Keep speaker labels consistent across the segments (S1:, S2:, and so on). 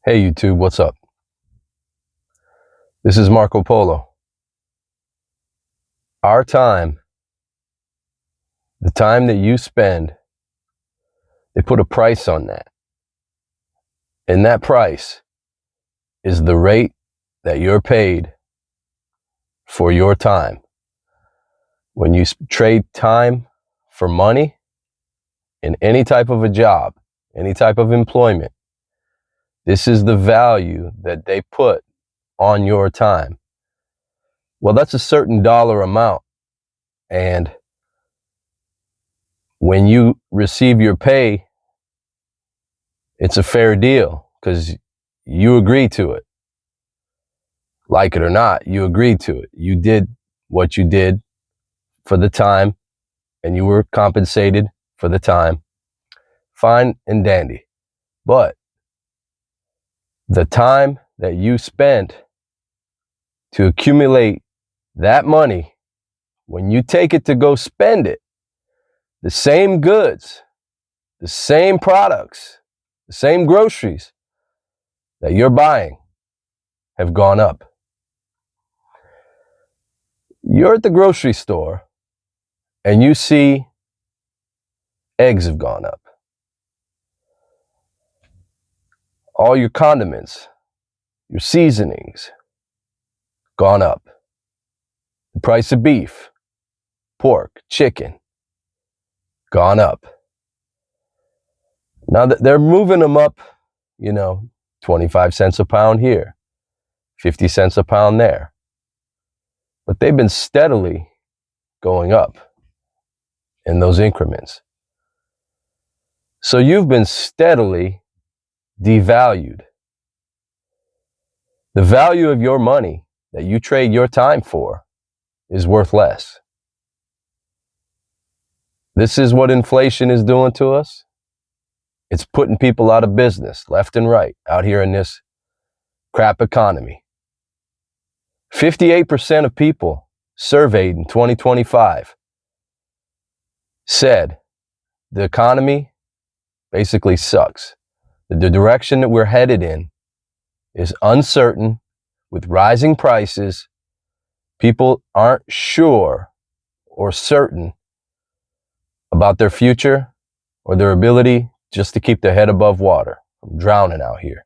S1: Hey YouTube, what's up? This is Marco Polo. Our time, the time that you spend, they put a price on that. And that price is the rate that you're paid for your time. When you trade time for money in any type of a job, any type of employment, this is the value that they put on your time. Well, that's a certain dollar amount. And when you receive your pay, it's a fair deal because you agreed to it. Like it or not, you agreed to it. You did what you did for the time and you were compensated for the time. Fine and dandy. But the time that you spent to accumulate that money, when you take it to go spend it, the same goods, the same products, the same groceries that you're buying have gone up. You're at the grocery store and you see eggs have gone up. All your condiments, your seasonings, gone up. The price of beef, pork, chicken, gone up. Now they're moving them up, 25 cents a pound here, 50 cents a pound there. But they've been steadily going up in those increments. So you've been steadily devalued. The value of your money that you trade your time for is worth less. This is what inflation is doing to us. It's putting people out of business left and right out here in this crap economy. 58% of people surveyed in 2025 said the economy basically sucks. The direction that we're headed in is uncertain with rising prices. People aren't sure or certain about their future or their ability just to keep their head above water from drowning out here.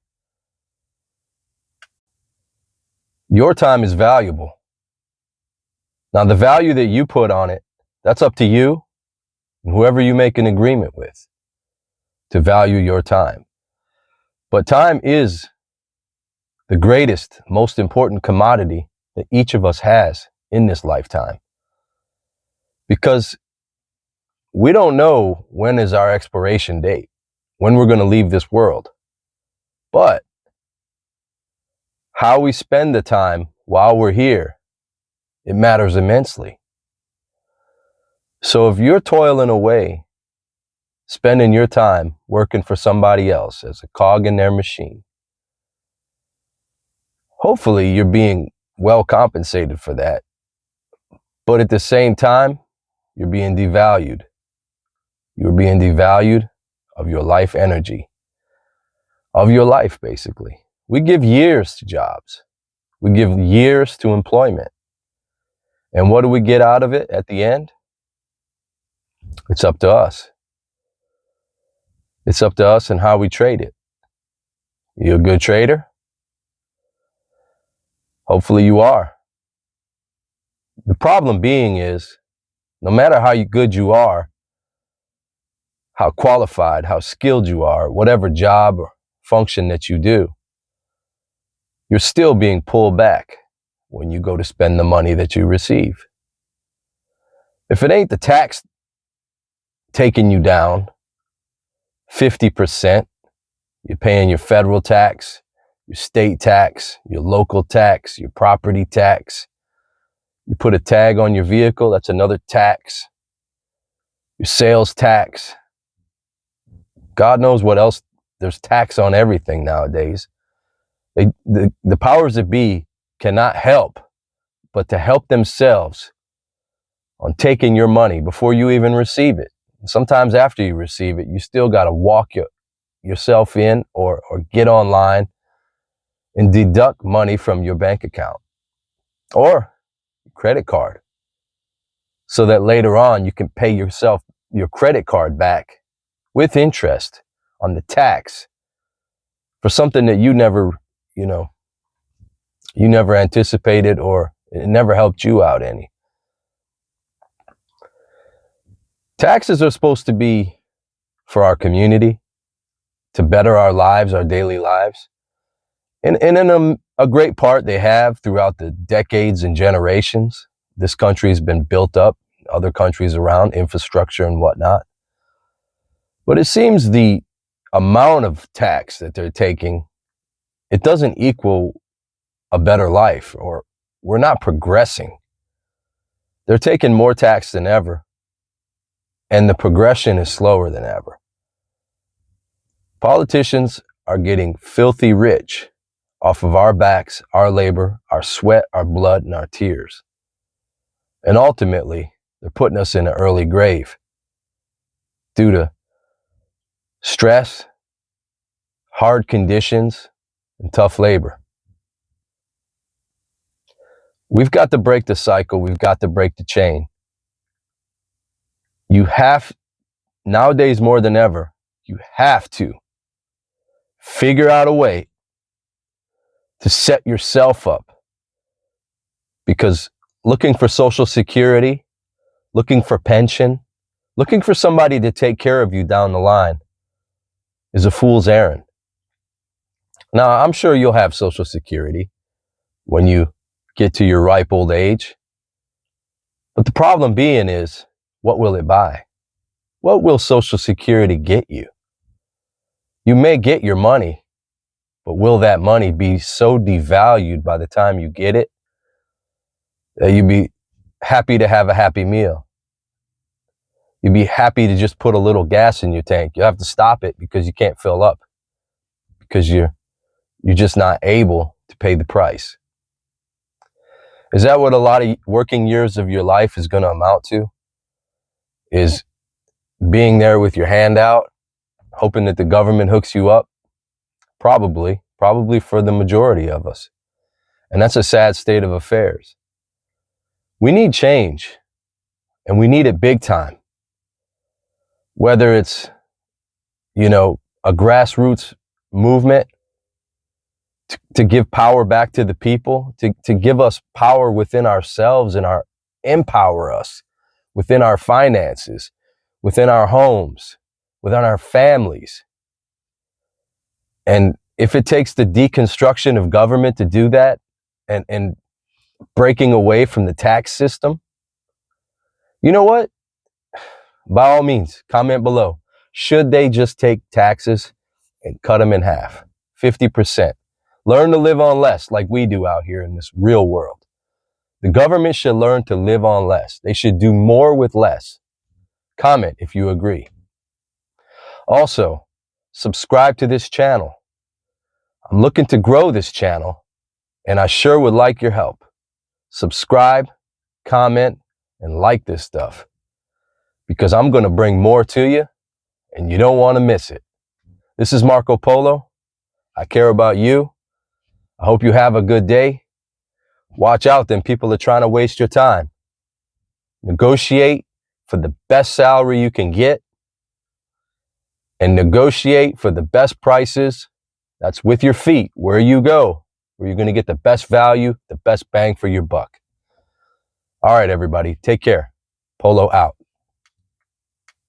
S1: Your time is valuable. Now, the value that you put on it, that's up to you and whoever you make an agreement with to value your time. But time is the greatest, most important commodity that each of us has in this lifetime. Because we don't know when is our expiration date, when we're going to leave this world. But how we spend the time while we're here, it matters immensely. So if you're toiling away, spending your time working for somebody else as a cog in their machine, hopefully you're being well compensated for that. But at the same time, you're being devalued. You're being devalued of your life energy, of your life, basically. We give years to jobs. We give years to employment. And what do we get out of it at the end? It's up to us. It's up to us and how we trade it. You a good trader? Hopefully you are. The problem being is, no matter how good you are, how qualified, how skilled you are, whatever job or function that you do, you're still being pulled back when you go to spend the money that you receive. If it ain't the tax taking you down 50%, you're paying your federal tax, your state tax, your local tax, your property tax. You put a tag on your vehicle, that's another tax. Your sales tax. God knows what else. There's tax on everything nowadays. The powers that be cannot help but to help themselves on taking your money before you even receive it. Sometimes after you receive it, you still got to walk yourself in or get online and deduct money from your bank account or credit card so that later on you can pay yourself your credit card back with interest on the tax for something that you never anticipated, or it never helped you out any. Taxes are supposed to be for our community, to better our lives, our daily lives. And in a great part they have throughout the decades and generations. This country has been built up, other countries around, infrastructure and whatnot. But it seems the amount of tax that they're taking, it doesn't equal a better life, or we're not progressing. They're taking more tax than ever, and the progression is slower than ever. Politicians are getting filthy rich off of our backs, our labor, our sweat, our blood, and our tears. And ultimately, they're putting us in an early grave due to stress, hard conditions, and tough labor. We've got to break the cycle. We've got to break the chain. You have, nowadays more than ever, you have to figure out a way to set yourself up. Because looking for Social Security, looking for pension, looking for somebody to take care of you down the line is a fool's errand. Now, I'm sure you'll have Social Security when you get to your ripe old age. But the problem being is, what will it buy? What will Social Security get you? You may get your money, but will that money be so devalued by the time you get it that you'd be happy to have a happy meal? You'd be happy to just put a little gas in your tank. You have to stop it because you can't fill up, because you're just not able to pay the price. Is that what a lot of working years of your life is going to amount to? Is being there with your hand out, hoping that the government hooks you up? Probably for the majority of us. And that's a sad state of affairs. We need change, and we need it big time. Whether it's, a grassroots movement to give power back to the people, to give us power within ourselves and empower us within our finances, within our homes, within our families. And if it takes the deconstruction of government to do that, and breaking away from the tax system, you know what? By all means, comment below. Should they just take taxes and cut them in half? 50%. Learn to live on less like we do out here in this real world. The government should learn to live on less. They should do more with less. Comment if you agree. Also, subscribe to this channel. I'm looking to grow this channel, and I sure would like your help. Subscribe, comment, and like this stuff, because I'm going to bring more to you, and you don't want to miss it. This is Marco Polo. I care about you. I hope you have a good day. Watch out, then people are trying to waste your time. Negotiate for the best salary you can get, and negotiate for the best prices. That's with your feet, where you go, where you're going to get the best value, the best bang for your buck. All right, everybody, take care. Polo out.